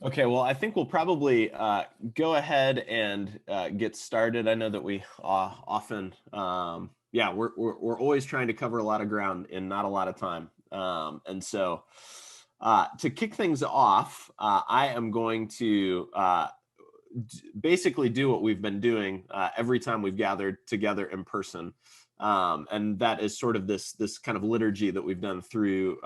Okay, well, I think we'll probably go ahead and get started. I know that we often, yeah, we're always trying to cover a lot of ground in not a lot of time. And so to kick things off, I am going to basically do what we've been doing every time we've gathered together in person. And that is sort of this kind of liturgy that we've done through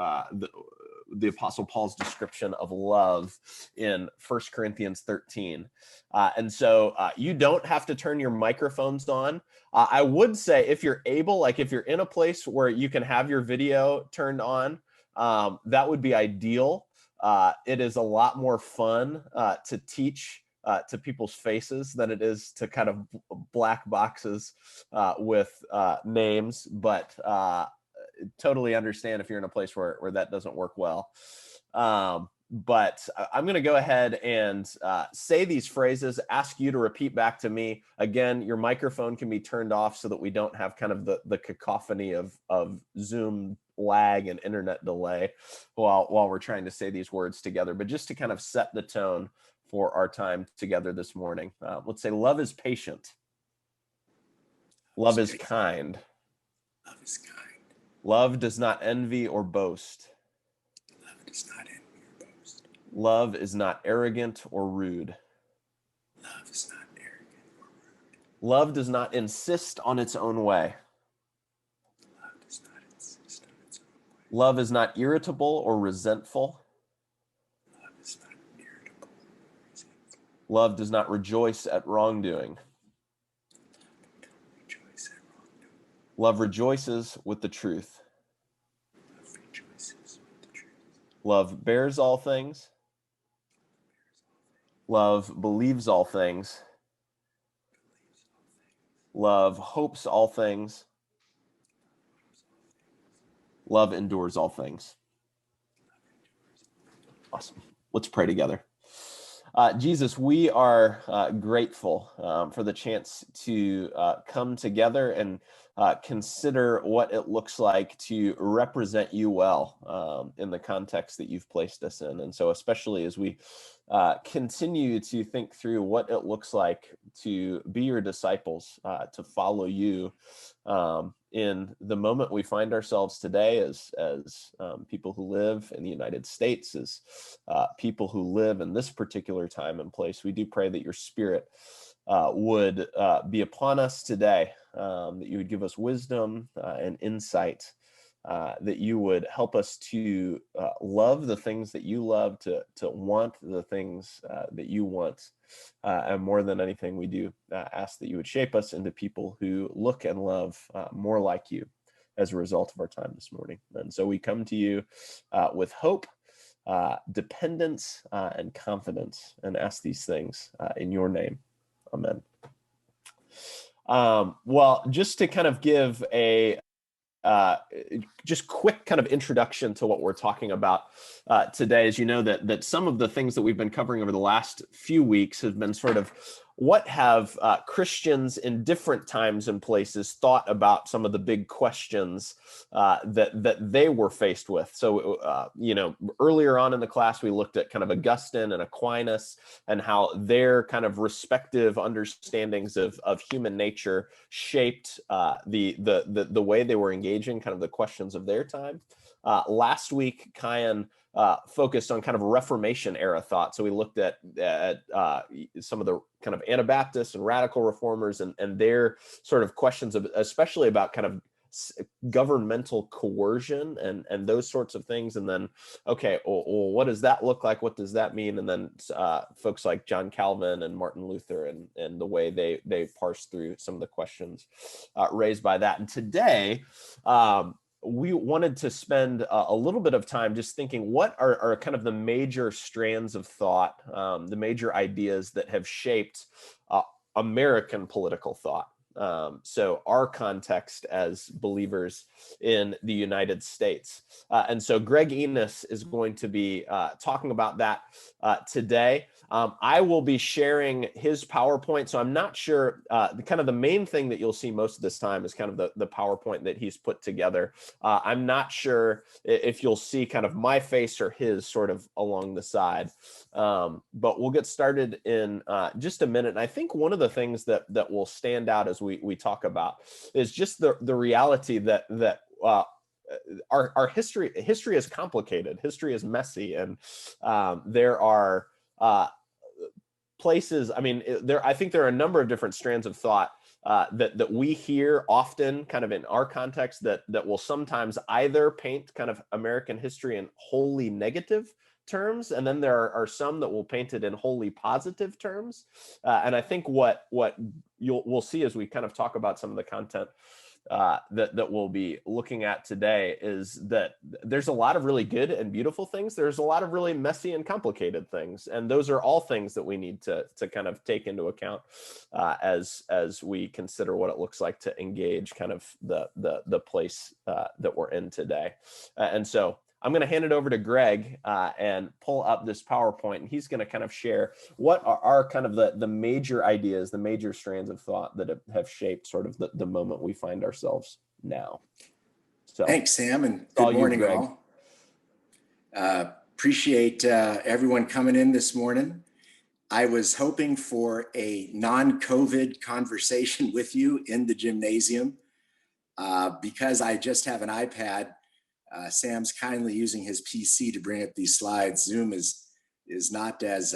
the Apostle Paul's description of love in 1 Corinthians 13. And so you don't have to turn your microphones on. I would say if you're able, like if you're in a place where you can have your video turned on, that would be ideal. It is a lot more fun to teach to people's faces than it is to kind of black boxes with names, but totally understand if you're in a place where that doesn't work well. But I'm going to go ahead and say these phrases, ask you to repeat back to me. Again, your microphone can be turned off so that we don't have kind of the cacophony of Zoom lag and internet delay while we're trying to say these words together. But just to kind of set the tone for our time together this morning, let's say love is patient. Love is kind. Love is kind. Love does not envy or boast. Love does not envy or boast. Love is not arrogant or rude. Love is not arrogant or rude. Love does not insist on its own way. Love does not insist on its own way. Love is not irritable or resentful. Love is not irritable or resentful. Love does not rejoice at wrongdoing. Love rejoices with the truth. Love rejoices with the truth. Love bears all things. Love believes all things. Love hopes all things. Love endures all things. Awesome. Let's pray together. Jesus, we are grateful for the chance to come together and consider what it looks like to represent you well in the context that you've placed us in. And so especially as we continue to think through what it looks like to be your disciples, to follow you in the moment we find ourselves today as people who live in the United States, as people who live in this particular time and place. We do pray that your Spirit would be upon us today, that you would give us wisdom and insight, that you would help us to love the things that you love, to want the things that you want. And more than anything, we do ask that you would shape us into people who look and love more like you as a result of our time this morning. And so we come to you with hope, dependence, and confidence, and ask these things in your name. Amen. Well, just to kind of give a just quick kind of introduction to what we're talking about today, as you know that some of the things that we've been covering over the last few weeks have been sort of what have Christians in different times and places thought about some of the big questions that they were faced with. So, earlier on in the class, we looked at kind of Augustine and Aquinas and how their kind of respective understandings of human nature shaped the way they were engaging kind of the questions of their time. Last week, Kyan focused on kind of Reformation era thought. So we looked at some of the kind of Anabaptists and radical reformers and their sort of questions of, especially about kind of governmental coercion and those sorts of things. And then, okay, well, what does that look like? What does that mean? And then folks like John Calvin and Martin Luther and the way they parse through some of the questions raised by that. And today, we wanted to spend a little bit of time just thinking what are kind of the major strands of thought, the major ideas that have shaped American political thought. So our context as believers in the United States. And so Greg Enos is going to be talking about that today. I will be sharing his PowerPoint. So I'm not sure, the main thing that you'll see most of this time is kind of the PowerPoint that he's put together. I'm not sure if you'll see kind of my face or his sort of along the side. But we'll get started in just a minute. And I think one of the things that will stand out as we talk about is just the reality that our history is complicated. History is messy, and there are places. I mean, I think there are a number of different strands of thought that we hear often kind of in our context that will sometimes either paint kind of American history in wholly negative terms, and then there are some that will paint it in wholly positive terms. And I think what we'll see as we kind of talk about some of the content that we'll be looking at today is that there's a lot of really good and beautiful things. There's a lot of really messy and complicated things, and those are all things that we need to kind of take into account as we consider what it looks like to engage kind of the place that we're in today. And so I'm going to hand it over to Greg and pull up this PowerPoint, and he's going to kind of share what are kind of the major ideas, the major strands of thought that have shaped sort of the moment we find ourselves now. So thanks, Sam, and good morning, Greg. all. Appreciate everyone coming in this morning. I was hoping for a non-COVID conversation with you in the gymnasium because I just have an iPad. Sam's kindly using his PC to bring up these slides. Zoom is not as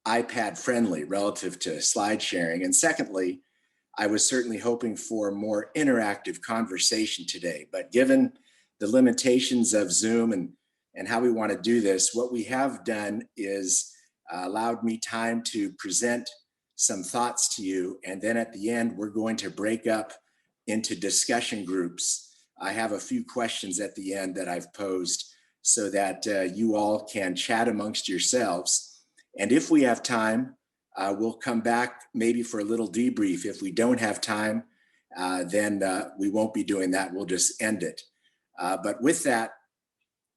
iPad friendly relative to slide sharing. And secondly, I was certainly hoping for more interactive conversation today. But given the limitations of Zoom and how we want to do this, what we have done is allowed me time to present some thoughts to you. And then at the end, we're going to break up into discussion groups. I have a few questions at the end that I've posed so that you all can chat amongst yourselves. And if we have time, we'll come back maybe for a little debrief. If we don't have time, then we won't be doing that. We'll just end it. But with that,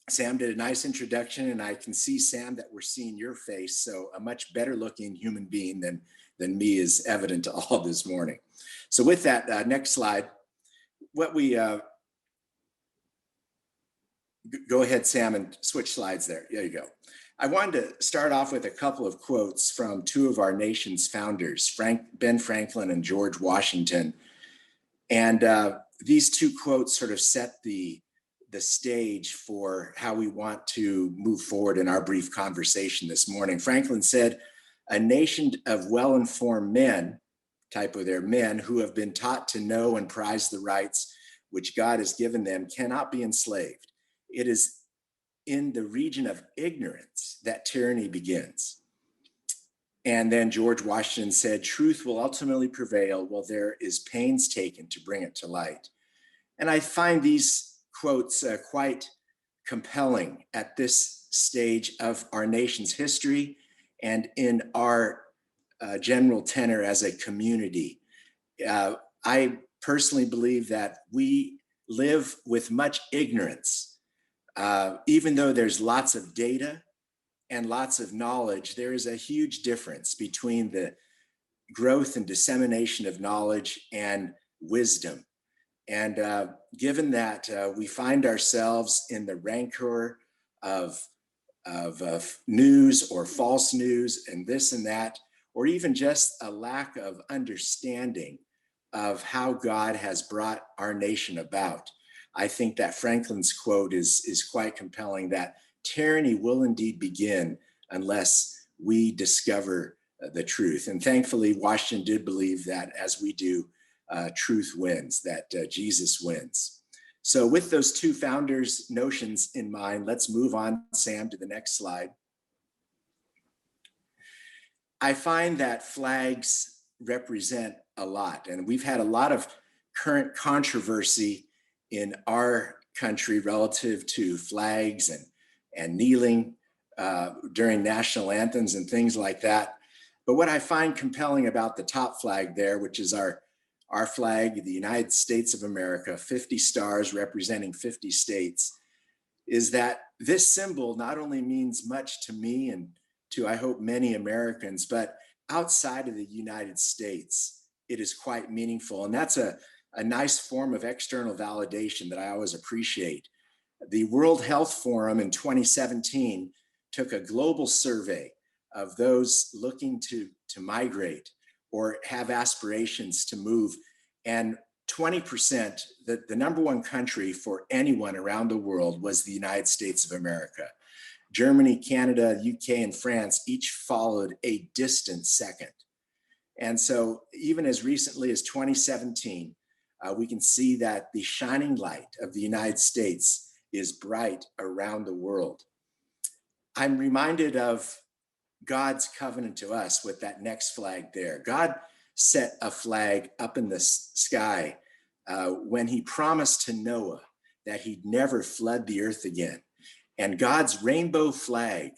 Sam did a nice introduction, and I can see, Sam, that we're seeing your face. So a much better looking human being than me is evident to all this morning. So with that, next slide. What we go ahead, Sam, and switch slides there. There you go. I wanted to start off with a couple of quotes from two of our nation's founders, Ben Franklin and George Washington. And these two quotes sort of set the stage for how we want to move forward in our brief conversation this morning. Franklin said, "A nation of well-informed men," type of their men, "who have been taught to know and prize the rights which God has given them, cannot be enslaved. It is in the region of ignorance that tyranny begins." And then George Washington said, "Truth will ultimately prevail while there is pains taken to bring it to light." And I find these quotes quite compelling at this stage of our nation's history and in our general tenor as a community. I personally believe that we live with much ignorance. Even though there's lots of data and lots of knowledge, there is a huge difference between the growth and dissemination of knowledge and wisdom. And given that we find ourselves in the rancor of news or false news and this and that, or even just a lack of understanding of how God has brought our nation about, I think that Franklin's quote is quite compelling, that tyranny will indeed begin unless we discover the truth. And thankfully, Washington did believe that, as we do, truth wins, that Jesus wins. So with those two founders' notions in mind, let's move on, Sam, to the next slide. I find that flags represent a lot, and we've had a lot of current controversy in our country relative to flags and kneeling during national anthems and things like that. But what I find compelling about the top flag there, which is our our flag, the United States of America, 50 stars representing 50 states, is that this symbol not only means much to me and to, I hope, many Americans, but outside of the United States, it is quite meaningful. And that's a nice form of external validation that I always appreciate. The World Health Forum in 2017 took a global survey of those looking to migrate or have aspirations to move. And 20%, the number one country for anyone around the world was the United States of America. Germany, Canada, UK, and France each followed a distant second. And so even as recently as 2017, we can see that the shining light of the United States is bright around the world. I'm reminded of God's covenant to us with that next flag there. God set a flag up in the sky when he promised to Noah that he'd never flood the earth again. And God's rainbow flag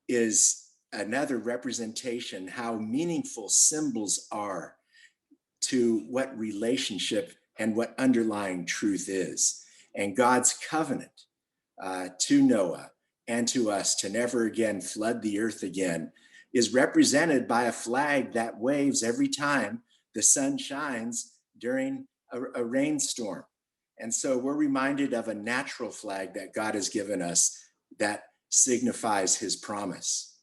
is another representation how meaningful symbols are to what relationship and what underlying truth is. And God's covenant to Noah and to us to never again flood the earth again is represented by a flag that waves every time the sun shines during a rainstorm. And so we're reminded of a natural flag that God has given us that signifies his promise.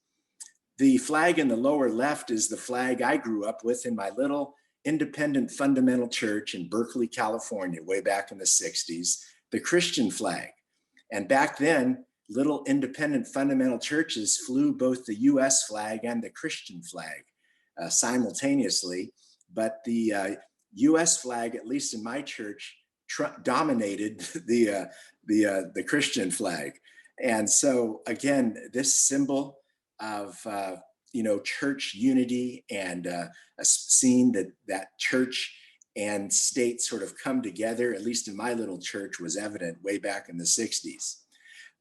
The flag in the lower left is the flag I grew up with in my little independent fundamental church in Berkeley, California, way back in the 60s, the Christian flag. And back then, little independent fundamental churches flew both the US flag and the Christian flag simultaneously. But the US flag, at least in my church, dominated the Christian flag. And so again, this symbol of church unity and seeing that church and state sort of come together, at least in my little church, was evident way back in the 60s.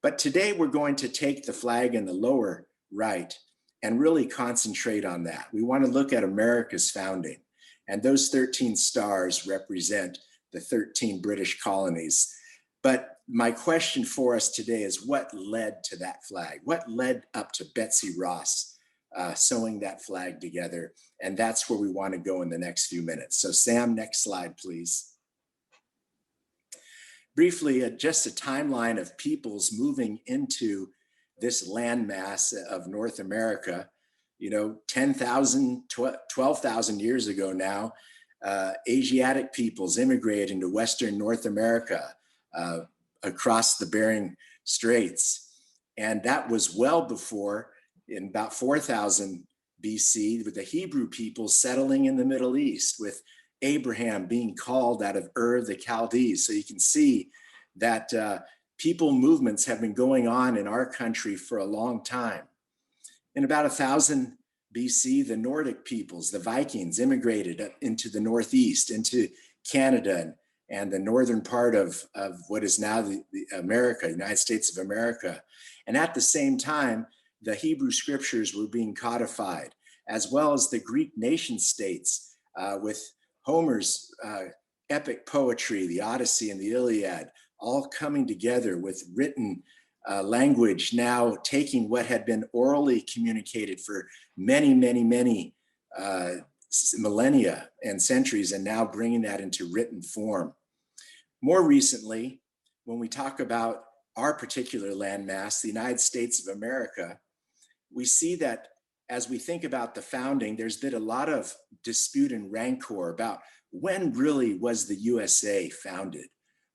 But today we're going to take the flag in the lower right and really concentrate on that. We want to look at America's founding, and those 13 stars represent the 13 British colonies. But my question for us today is, what led to that flag? What led up to Betsy Ross sewing that flag together? And that's where we want to go in the next few minutes. So Sam, next slide, please. Briefly, just a timeline of peoples moving into this landmass of North America. 10,000, 12,000 years ago now, Asiatic peoples immigrated into Western North America across the Bering Straits. And that was well before, in about 4,000 BC, with the Hebrew people settling in the Middle East, with Abraham being called out of Ur of the Chaldees. So you can see that people movements have been going on in our country for a long time. In about 1000 BC, the Nordic peoples, the Vikings, immigrated into the Northeast, into Canada and the northern part of what is now the America, United States of America. And at the same time, the Hebrew scriptures were being codified, as well as the Greek nation states with Homer's epic poetry, the Odyssey and the Iliad, all coming together with written language, now taking what had been orally communicated for many, many, many millennia and centuries, and now bringing that into written form. More recently, when we talk about our particular landmass, the United States of America, we see that as we think about the founding, there's been a lot of dispute and rancor about when really was the USA founded.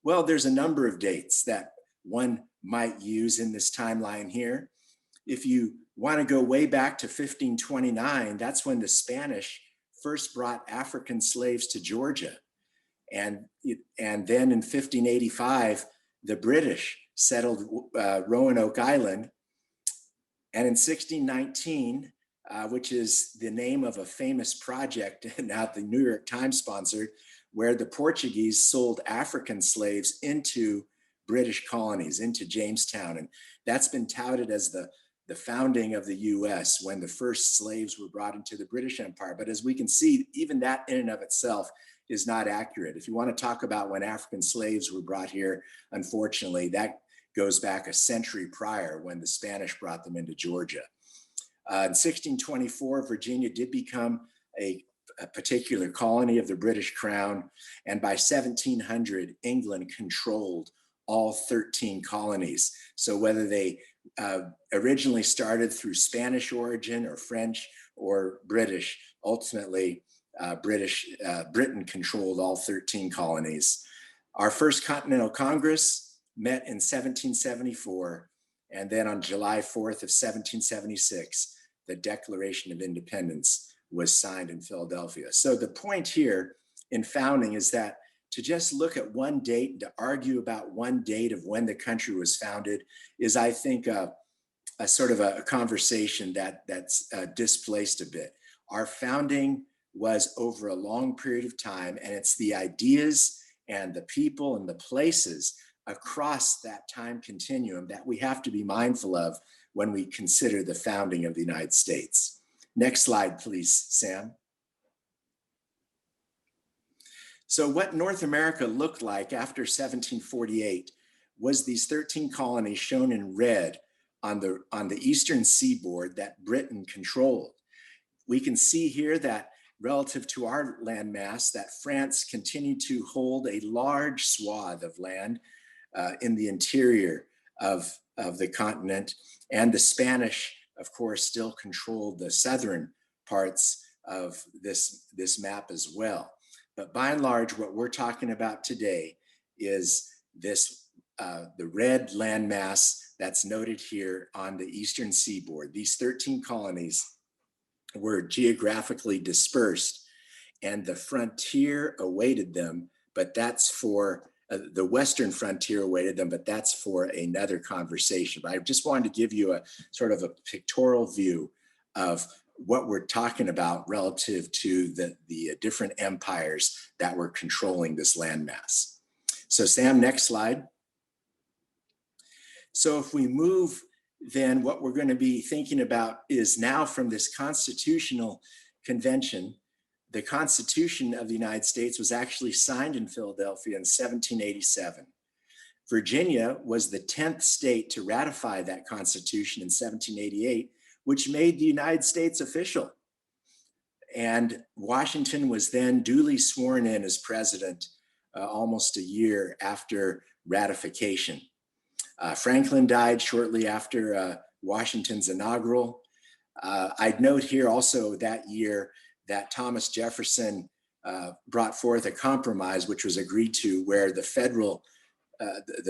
Well, there's a number of dates that one might use in this timeline here. If you want to go way back to 1529, that's when the Spanish first brought African slaves to Georgia. And then in 1585, the British settled Roanoke Island. And in 1619, which is the name of a famous project now the New York Times sponsored, where the Portuguese sold African slaves into British colonies, into Jamestown. And that's been touted as the founding of the US, when the first slaves were brought into the British Empire. But as we can see, even that in and of itself is not accurate. If you want to talk about when African slaves were brought here, unfortunately, that goes back a century prior when the Spanish brought them into Georgia. In 1624, Virginia did become a particular colony of the British Crown, and by 1700, England controlled all 13 colonies. So whether they originally started through Spanish origin or French or British, ultimately Britain controlled all 13 colonies. Our first Continental Congress met in 1774, and then on July 4th of 1776, the Declaration of Independence was signed in Philadelphia. So the point here in founding is that to just look at one date, to argue about one date of when the country was founded is, I think, a sort of a conversation that's displaced a bit. Our founding was over a long period of time, and it's the ideas and the people and the places across that time continuum that we have to be mindful of when we consider the founding of the United States. Next slide, please, Sam. So what North America looked like after 1748 was these 13 colonies shown in red on the eastern seaboard that Britain controlled. We can see here that relative to our landmass, that France continued to hold a large swath of land in the interior of the continent, and the Spanish, of course, still controlled the southern parts of this map as well. But by and large, what we're talking about today is this the red landmass that's noted here on the eastern seaboard. These 13 colonies were geographically dispersed, and the frontier awaited them, but that's for the western frontier awaited them, but that's for another conversation. But I just wanted to give you a sort of a pictorial view of what we're talking about relative to the different empires that were controlling this landmass. So Sam, next slide. So if we move, then what we're going to be thinking about is now from this constitutional convention. The Constitution of the United States was actually signed in Philadelphia in 1787. Virginia was the 10th state to ratify that Constitution in 1788, which made the United States official. And Washington was then duly sworn in as president almost a year after ratification. Franklin died shortly after Washington's inaugural. I'd note here also that year that Thomas Jefferson brought forth a compromise, which was agreed to, where the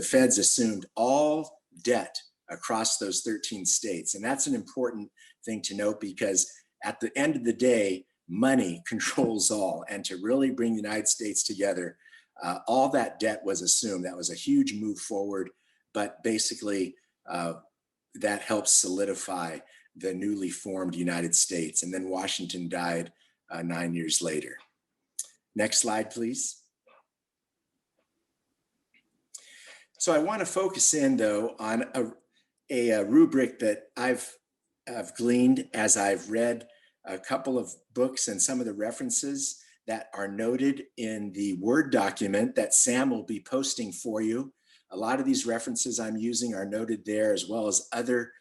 feds assumed all debt across those 13 states. And that's an important thing to note, because at the end of the day, money controls all. And to really bring the United States together, all that debt was assumed. That was a huge move forward, but basically that helped solidify the newly formed United States. And then Washington died 9 years later. Next slide, please. So I want to focus in, though, on a rubric that I've gleaned as I've read a couple of books and some of the references that are noted in the Word document that Sam will be posting for you. A lot of these references I'm using are noted there, as well as other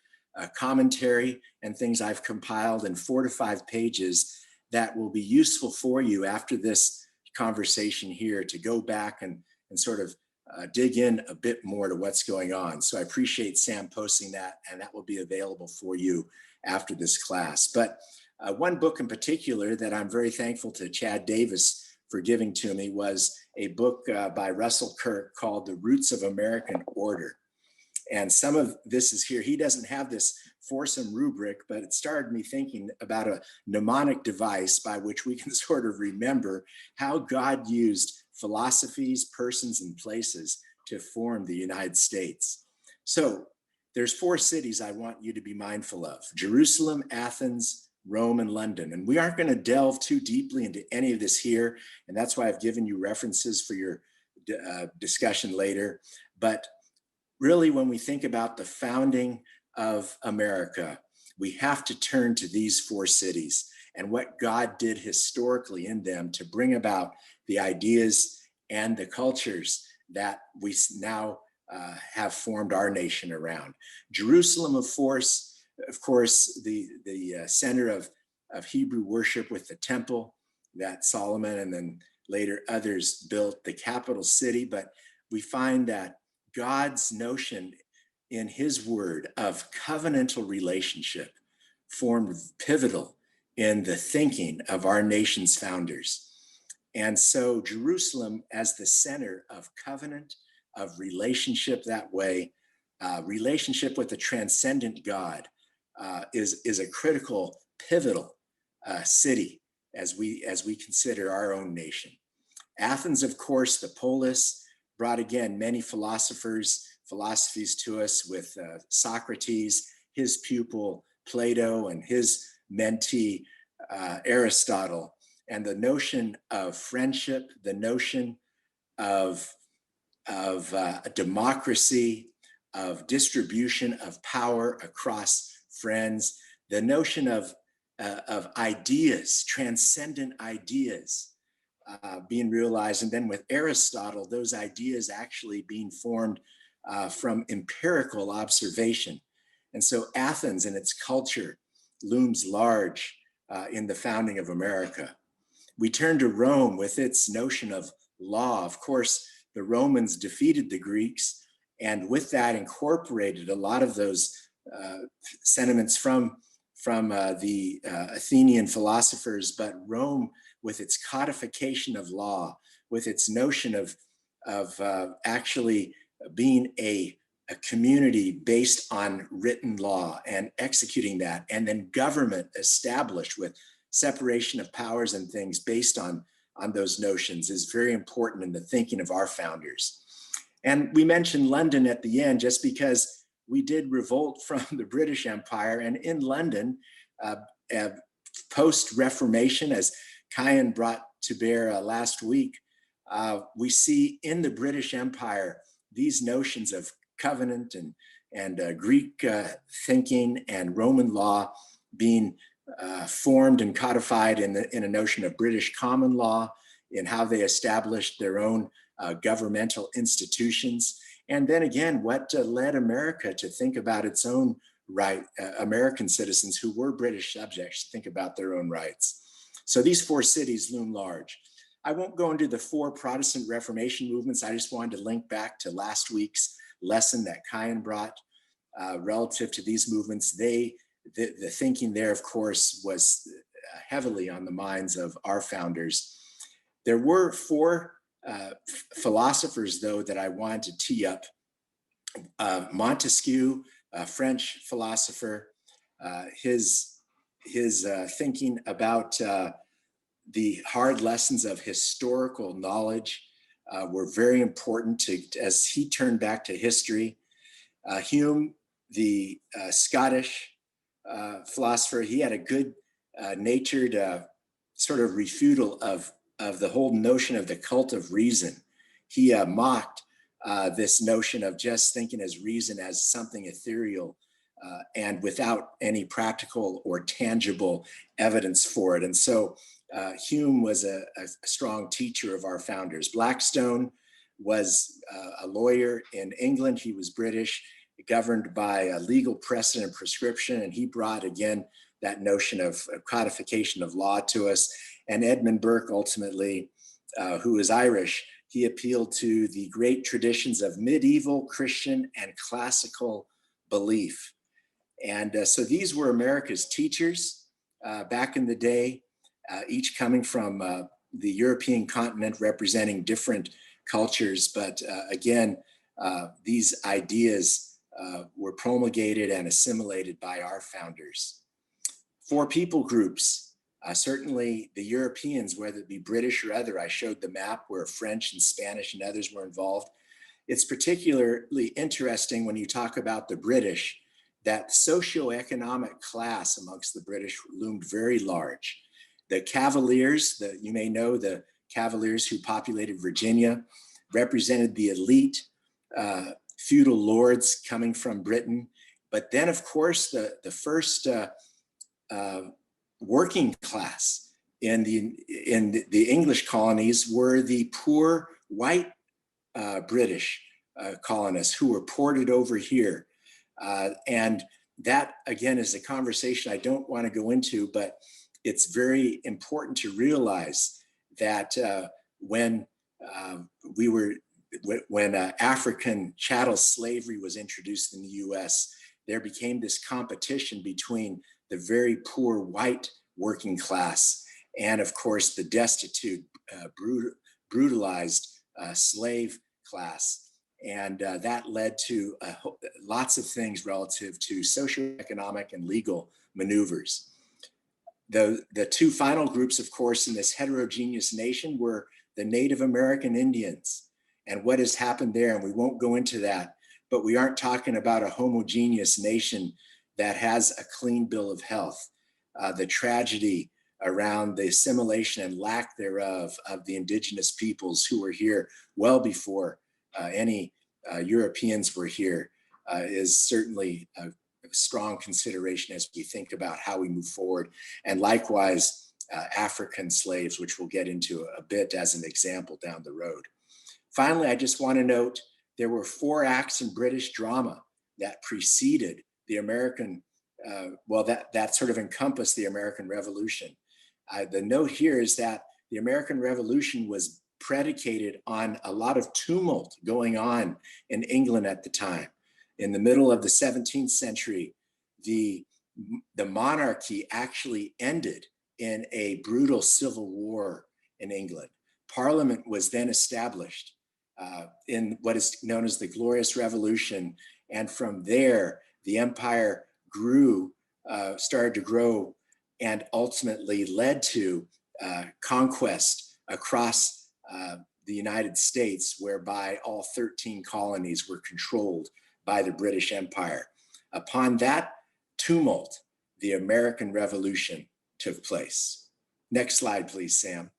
commentary and things I've compiled in 4 to 5 pages that will be useful for you after this conversation here to go back and sort of dig in a bit more to what's going on. So I appreciate Sam posting that, and that will be available for you after this class. But one book in particular that I'm very thankful to Chad Davis for giving to me was a book by Russell Kirk called The Roots of American Order. And some of this is here. He doesn't have this foursome rubric, but it started me thinking about a mnemonic device by which we can sort of remember how God used philosophies, persons, and places to form the United States. So there's 4 cities I want you to be mindful of: Jerusalem, Athens, Rome, and London. And we aren't going to delve too deeply into any of this here. And that's why I've given you references for your discussion later. But really, when we think about the founding of America, we have to turn to these 4 cities and what God did historically in them to bring about the ideas and the cultures that we now have formed our nation around. Jerusalem, of course, the center of Hebrew worship with the temple that Solomon and then later others built, the capital city. But we find that God's notion in his word of covenantal relationship formed pivotal in the thinking of our nation's founders. And so Jerusalem as the center of covenant, of relationship that way, relationship with the transcendent God is a critical, pivotal city as we consider our own nation. Athens, of course, the polis, brought again many philosophies to us with Socrates, his pupil Plato, and his mentee Aristotle, and the notion of friendship, the notion of democracy, of distribution of power across friends, the notion of ideas, transcendent ideas being realized. And then with Aristotle, those ideas actually being formed from empirical observation. And so Athens and its culture looms large in the founding of America. We turn to Rome with its notion of law. Of course, the Romans defeated the Greeks, and with that incorporated a lot of those sentiments from the Athenian philosophers. But Rome, with its codification of law, with its notion of actually being a community based on written law and executing that, and then government established with separation of powers and things based on those notions, is very important in the thinking of our founders. And we mentioned London at the end just because we did revolt from the British Empire. And in London, post-Reformation, as Kyan brought to bear last week, we see in the British Empire these notions of covenant and Greek thinking and Roman law being formed and codified in a notion of British common law, in how they established their own governmental institutions. And then again, what led America to think about its own right, American citizens who were British subjects to think about their own rights. So these four cities loom large. I won't go into the four Protestant Reformation movements. I just wanted to link back to last week's lesson that Kyan brought relative to these movements. The thinking there, of course, was heavily on the minds of our founders. There were four philosophers, though, that I wanted to tee up. Montesquieu, a French philosopher, his thinking about the hard lessons of historical knowledge were very important as he turned back to history. Hume, the Scottish philosopher, he had a good natured sort of refutal of the whole notion of the cult of reason. He mocked this notion of just thinking as reason as something ethereal and without any practical or tangible evidence for it. And so Hume was a strong teacher of our founders. Blackstone was a lawyer in England. He was British, governed by a legal precedent and prescription, and he brought again that notion of codification of law to us. And Edmund Burke, ultimately, who is Irish, he appealed to the great traditions of medieval Christian and classical belief. And so these were America's teachers back in the day, each coming from the European continent, representing different cultures. But again, these ideas were promulgated and assimilated by our founders. For people groups, certainly the Europeans, whether it be British or other, I showed the map where French and Spanish and others were involved. It's particularly interesting when you talk about the British, that socioeconomic class amongst the British loomed very large. The Cavaliers, you may know the Cavaliers who populated Virginia, represented the elite feudal lords coming from Britain. But then, of course, the first working class in the English colonies were the poor white British colonists who were ported over here. And that, again, is a conversation I don't want to go into, but it's very important to realize that when African chattel slavery was introduced in the US, there became this competition between the very poor white working class and, of course, the destitute, brutalized slave class. And that led to lots of things relative to socioeconomic and legal maneuvers. The two final groups, of course, in this heterogeneous nation were the Native American Indians and what has happened there. And we won't go into that, but we aren't talking about a homogeneous nation that has a clean bill of health. The tragedy around the assimilation and lack thereof of the indigenous peoples who were here well before any Europeans were here is certainly a strong consideration as we think about how we move forward. And likewise, African slaves, which we'll get into a bit as an example down the road. Finally, I just want to note there were 4 acts in British drama that preceded the American, that sort of encompassed the American Revolution. The note here is that the American Revolution was predicated on a lot of tumult going on in England at the time. In the middle of the 17th century, the monarchy actually ended in a brutal civil war in England. Parliament was then established in what is known as the Glorious Revolution. And from there, the empire grew, started to grow, and ultimately led to conquest across the United States, whereby all 13 colonies were controlled by the British Empire. Upon that tumult, the American Revolution took place. Next slide, please, Sam.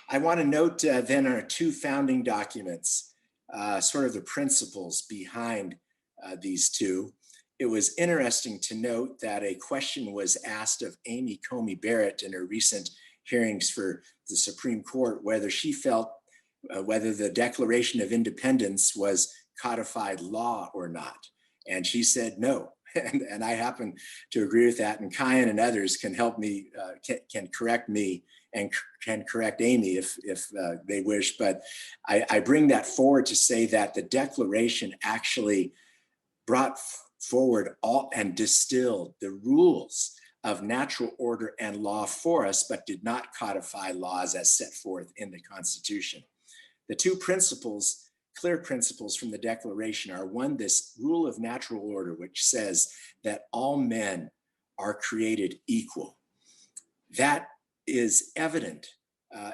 I want to note then our 2 founding documents, sort of the principles behind these 2. It was interesting to note that a question was asked of Amy Coney Barrett in her recent hearings for the Supreme Court, whether she felt whether the Declaration of Independence was codified law or not. And she said no. And I happen to agree with that. And Kyan and others can help me, can correct me and can correct Amy if they wish. But I bring that forward to say that the Declaration actually brought forward all and distilled the rules of natural order and law for us, but did not codify laws as set forth in the Constitution. The 2 principles, clear principles from the Declaration are: 1, this rule of natural order, which says that all men are created equal. That is evident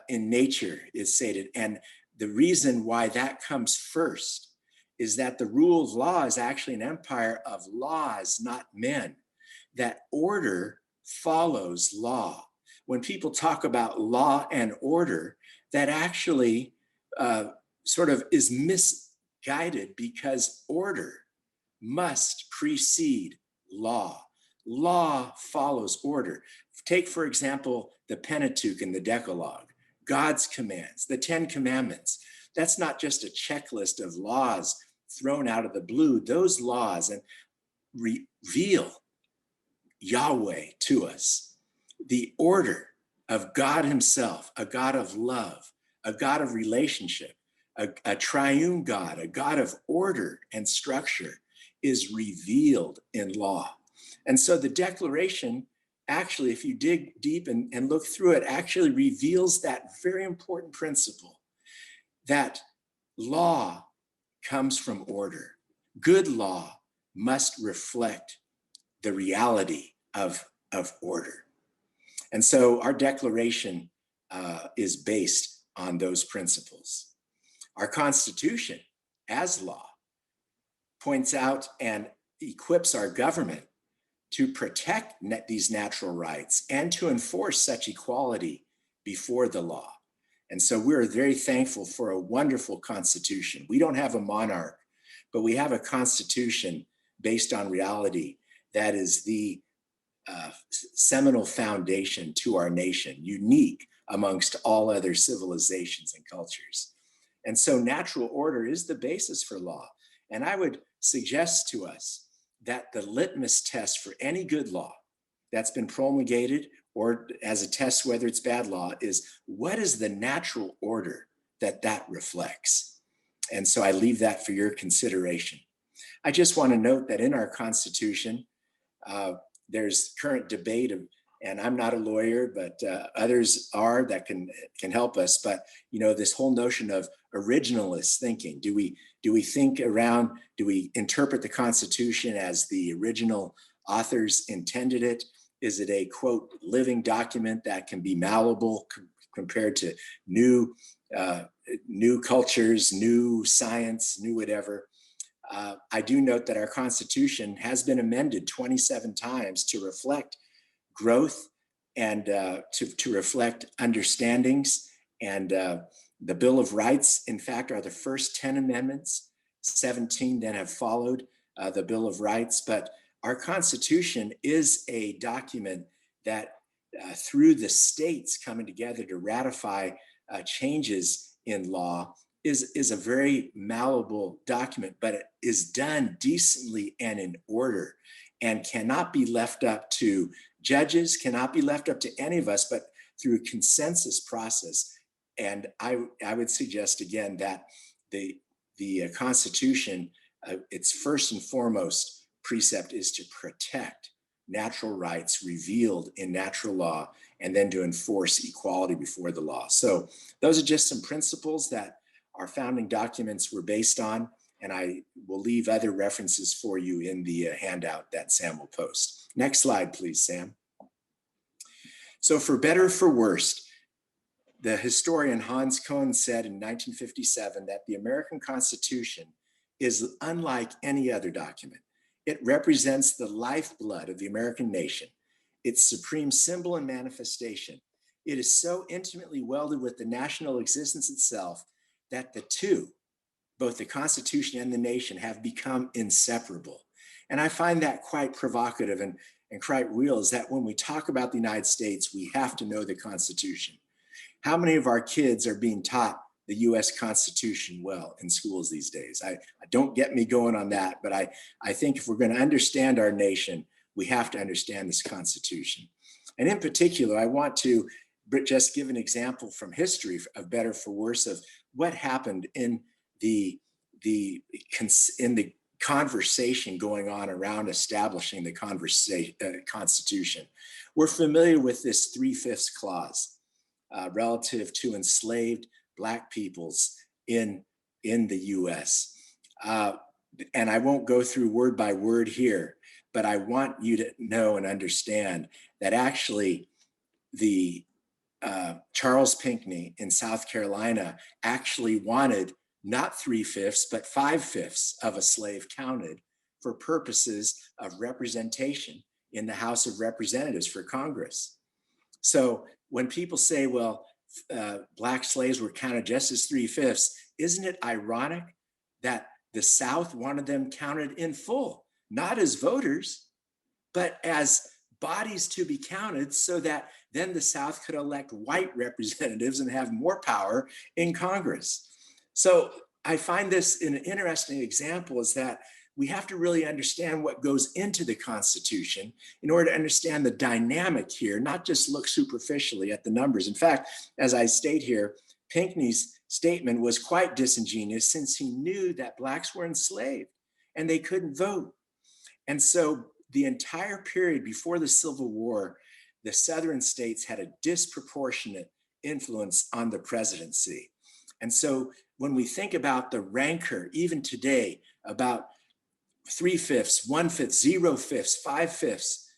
in nature, is stated. And the reason why that comes first is that the rule of law is actually an empire of laws, not men. That order follows law. When people talk about law and order, that actually sort of is misguided, because order must precede law. Law follows order. Take, for example, the Pentateuch and the Decalogue, God's commands, the 10 Commandments. That's not just a checklist of laws thrown out of the blue. Those laws and reveal Yahweh to us, the order of God himself, a God of love, a God of relationship, a triune God, a God of order and structure, is revealed in law. And so the Declaration, actually, if you dig deep and look through it, actually reveals that very important principle that law comes from order. Good law must reflect the reality of order. And so our Declaration is based on those principles. Our Constitution, as law, points out and equips our government to protect these natural rights and to enforce such equality before the law. And so we're very thankful for a wonderful Constitution. We don't have a monarch, but we have a Constitution based on reality that is the seminal foundation to our nation, unique amongst all other civilizations and cultures. And so natural order is the basis for law. And I would suggest to us that the litmus test for any good law that's been promulgated or as a test whether it's bad law is, what is the natural order that reflects? And so I leave that for your consideration. I just want to note that in our Constitution, there's current debate of, and I'm not a lawyer, but others are that can help us. But this whole notion of originalist thinking. Do we think around? Do we interpret the Constitution as the original authors intended it? Is it a quote living document that can be malleable compared to new cultures, new science, new whatever? I do note that our Constitution has been amended 27 times to reflect growth and to reflect understandings. And the Bill of Rights, in fact, are the first 10 amendments. 17 then have followed the Bill of Rights. But our Constitution is a document that through the states coming together to ratify changes in law is a very malleable document, but it is done decently and in order and cannot be left up to judges, cannot be left up to any of us, but through a consensus process. And I would suggest again that the Constitution, its first and foremost precept is to protect natural rights revealed in natural law and then to enforce equality before the law. So those are just some principles that our founding documents were based on, and I will leave other references for you in the handout that Sam will post. Next slide, please, Sam. So for better or for worse, the historian Hans Kohn said in 1957 that the American Constitution is unlike any other document. It represents the lifeblood of the American nation, its supreme symbol and manifestation. It is so intimately welded with the national existence itself that the two, both the Constitution and the nation, have become inseparable. And I find that quite provocative and quite real, is that when we talk about the United States, we have to know the Constitution. How many of our kids are being taught the US Constitution well in schools these days? I don't get me going on that, but I think if we're going to understand our nation, we have to understand this Constitution. And in particular, I want to just give an example from history of better for worse of what happened in the conversation going on around establishing the Constitution. We're familiar with this 3/5 clause relative to enslaved Black peoples in the US. And I won't go through word by word here, but I want you to know and understand that actually the Charles Pinckney in South Carolina actually wanted not 3/5, but 5/5 of a slave counted for purposes of representation in the House of Representatives for Congress. So when people say, well, Black slaves were counted just as 3/5, isn't it ironic that the South wanted them counted in full, not as voters, but as bodies to be counted so that then the South could elect white representatives and have more power in Congress. So I find this an interesting example is that we have to really understand what goes into the Constitution in order to understand the dynamic here, not just look superficially at the numbers. In fact, as I state here, Pinckney's statement was quite disingenuous since he knew that Blacks were enslaved and they couldn't vote. And so the entire period before the Civil War, the Southern states had a disproportionate influence on the presidency. And so when we think about the rancor, even today, about 3/5, 1/5, 0/5, 5/5,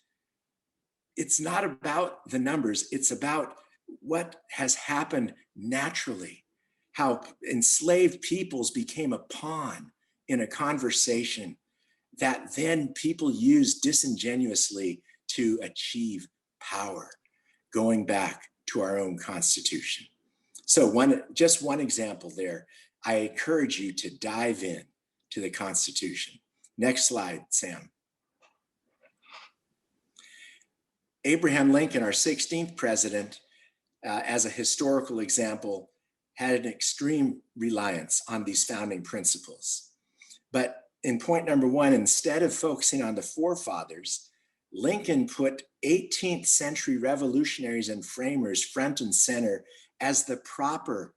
it's not about the numbers. It's about what has happened naturally, how enslaved peoples became a pawn in a conversation that then people use disingenuously to achieve power, going back to our own Constitution. So just one example there. I encourage you to dive in to the Constitution. Next slide, Sam. Abraham Lincoln, our 16th president, as a historical example, had an extreme reliance on these founding principles. But in point number one, instead of focusing on the forefathers, Lincoln put 18th century revolutionaries and framers front and center as the proper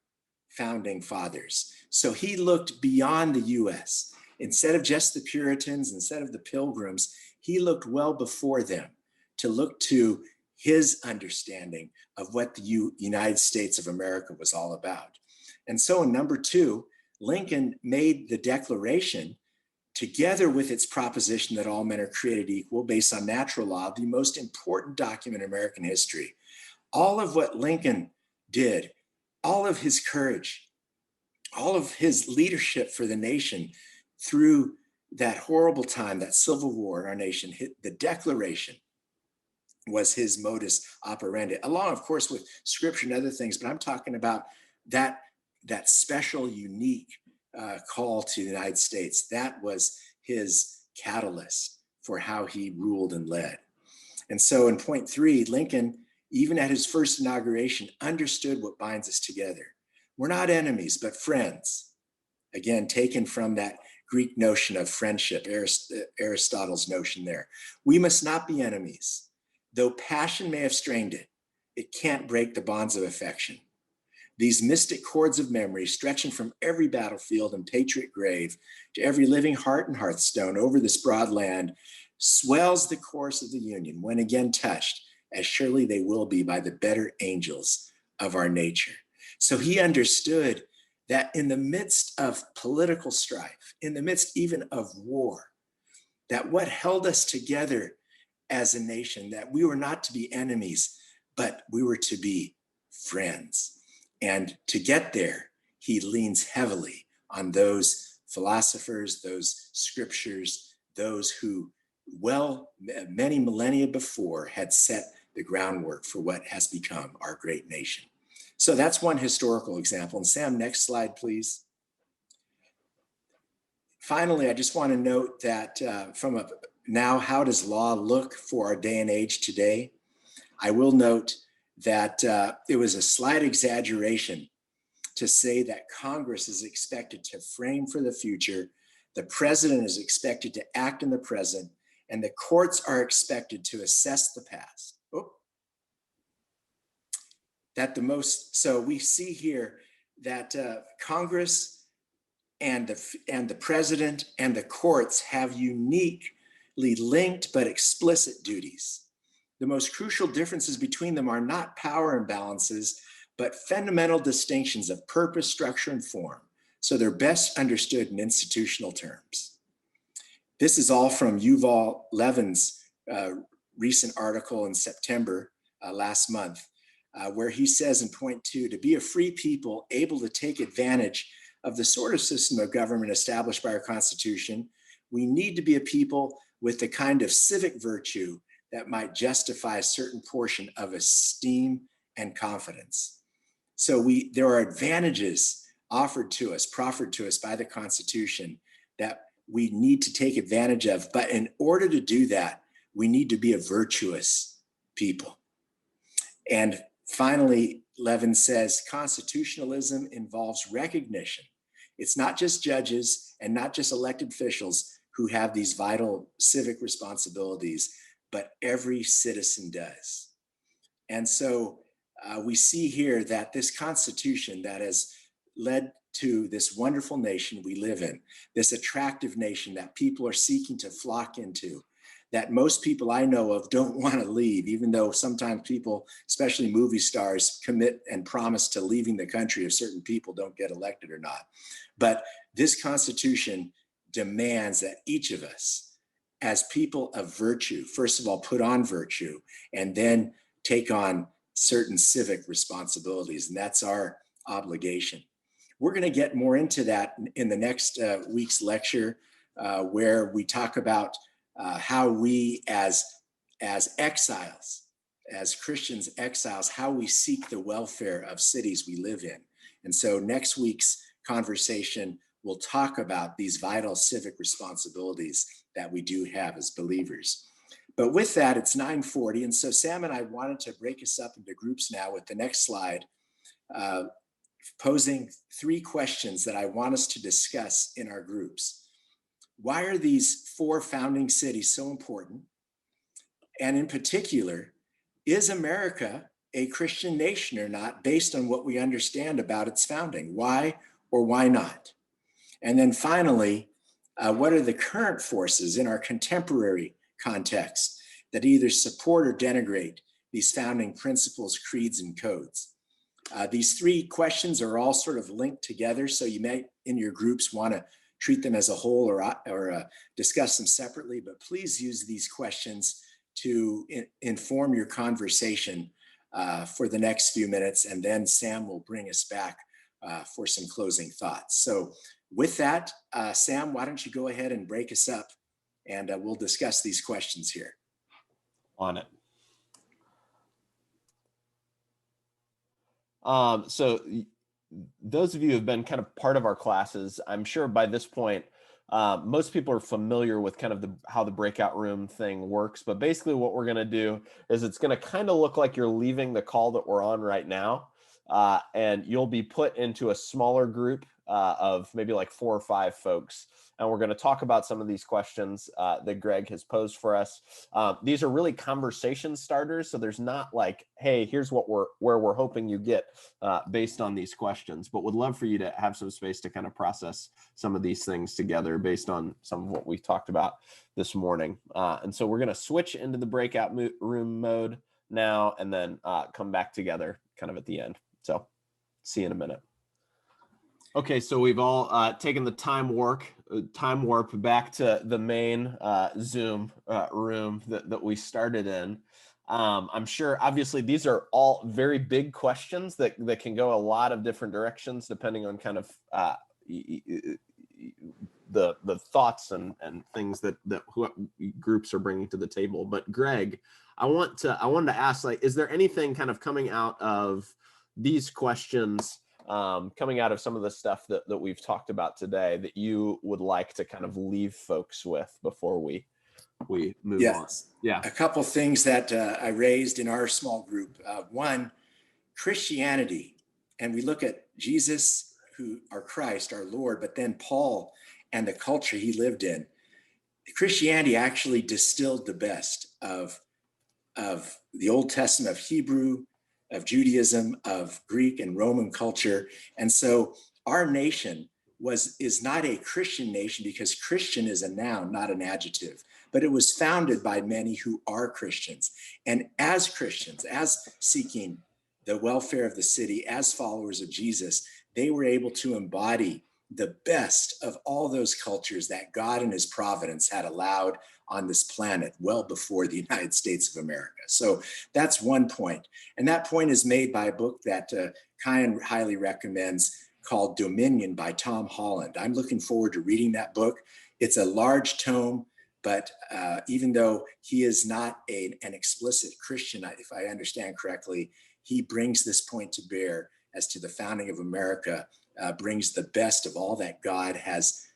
founding fathers. So he looked beyond the US. Instead of just the Puritans, instead of the Pilgrims, he looked well before them to look to his understanding of what the United States of America was all about. And so in number two, Lincoln made the Declaration, together with its proposition that all men are created equal based on natural law, the most important document in American history. All of what Lincoln did, all of his courage, all of his leadership for the nation through that horrible time, that civil war in our nation, the Declaration was his modus operandi, along, of course, with scripture and other things. But I'm talking about that special, unique call to the United States. That was his catalyst for how he ruled and led. And so in point three, Lincoln, even at his first inauguration, understood what binds us together. We're not enemies, but friends. Again, taken from that Greek notion of friendship, Aristotle's notion there. We must not be enemies. Though passion may have strained it, it can't break the bonds of affection. These mystic cords of memory, stretching from every battlefield and patriot grave to every living heart and hearthstone over this broad land, swells the chorus of the Union when again touched, as surely they will be by the better angels of our nature. So he understood that in the midst of political strife, in the midst even of war, that what held us together as a nation, that we were not to be enemies, but we were to be friends. And to get there, he leans heavily on those philosophers, those scriptures, those who, many millennia before had set the groundwork for what has become our great nation. So that's one historical example. And Sam, next slide, please. Finally, I just want to note that now, how does law look for our day and age today? I will note that it was a slight exaggeration to say that Congress is expected to frame for the future, the president is expected to act in the present, and the courts are expected to assess the past. So we see here that Congress and the president and the courts have uniquely linked but explicit duties. The most crucial differences between them are not power imbalances, but fundamental distinctions of purpose, structure, and form. So they're best understood in institutional terms. This is all from Yuval Levin's recent article in September last month, where he says in point two, to be a free people able to take advantage of the sort of system of government established by our Constitution, we need to be a people with the kind of civic virtue that might justify a certain portion of esteem and confidence. So there are advantages proffered to us by the Constitution that we need to take advantage of. But in order to do that, we need to be a virtuous people. And finally, Levin says, constitutionalism involves recognition. It's not just judges and not just elected officials who have these vital civic responsibilities, but every citizen does. And so we see here that this Constitution that has led to this wonderful nation we live in, this attractive nation that people are seeking to flock into, that most people I know of don't want to leave, even though sometimes people, especially movie stars, commit and promise to leaving the country if certain people don't get elected or not. But this Constitution demands that each of us, as people of virtue, first of all, put on virtue and then take on certain civic responsibilities. And that's our obligation. We're going to get more into that in the next week's lecture, where we talk about how we as exiles, as Christians exiles, how we seek the welfare of cities we live in. And so next week's conversation will talk about these vital civic responsibilities that we do have as believers. But with that, it's 9:40. And so Sam and I wanted to break us up into groups now with the next slide, posing 3 questions that I want us to discuss in our groups. Why are these 4 founding cities so important? And in particular, is America a Christian nation or not, based on what we understand about its founding? Why or why not? And then finally, what are the current forces in our contemporary context that either support or denigrate these founding principles, creeds, and codes? These 3 questions are all sort of linked together, so you may, in your groups, want to treat them as a whole or discuss them separately, but please use these questions to inform your conversation for the next few minutes, and then Sam will bring us back for some closing thoughts. So with that, Sam, why don't you go ahead and break us up, and we'll discuss these questions here. On it. So those of you who have been kind of part of our classes, I'm sure by this point, most people are familiar with kind of how the breakout room thing works. But basically what we're going to do is it's going to kind of look like you're leaving the call that we're on right now. And you'll be put into a smaller group of maybe like 4 or 5 folks. And we're going to talk about some of these questions that Greg has posed for us. These are really conversation starters. So there's not like, hey, here's where we're hoping you get based on these questions. But would love for you to have some space to kind of process some of these things together based on some of what we talked about this morning. And so we're going to switch into the breakout room mode now, and then come back together kind of at the end. So see you in a minute. Okay, so we've all taken the time warp back to the main Zoom room that we started in. I'm sure, obviously, these are all very big questions that can go a lot of different directions depending on kind of the thoughts and things that groups are bringing to the table. But Greg, I wanted to ask, like, is there anything kind of coming out of these questions, coming out of some of the stuff that we've talked about today, that you would like to kind of leave folks with before we move on? Yeah. A couple things that I raised in our small group. One, Christianity, and we look at Jesus, our Christ, our Lord, but then Paul and the culture he lived in. Christianity actually distilled the best of the Old Testament, of Hebrew, of Judaism, of Greek and Roman culture. And so our nation is not a Christian nation, because Christian is a noun, not an adjective, but it was founded by many who are Christians. And as Christians, as seeking the welfare of the city, as followers of Jesus, they were able to embody the best of all those cultures that God in his providence had allowed on this planet well before the United States of America. So that's one point. And that point is made by a book that Kyan highly recommends, called Dominion by Tom Holland. I'm looking forward to reading that book. It's a large tome, but even though he is not an explicit Christian, if I understand correctly, he brings this point to bear as to the founding of America, brings the best of all that God has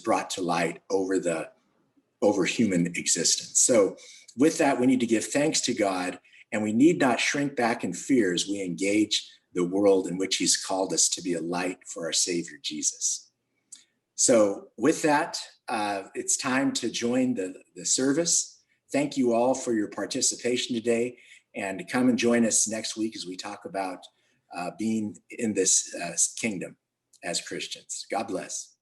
brought to light over human existence. So with that, we need to give thanks to God, and we need not shrink back in fear as we engage the world in which he's called us to be a light for our Savior, Jesus. So with that, it's time to join the service. Thank you all for your participation today, and come and join us next week as we talk about being in this kingdom as Christians. God bless.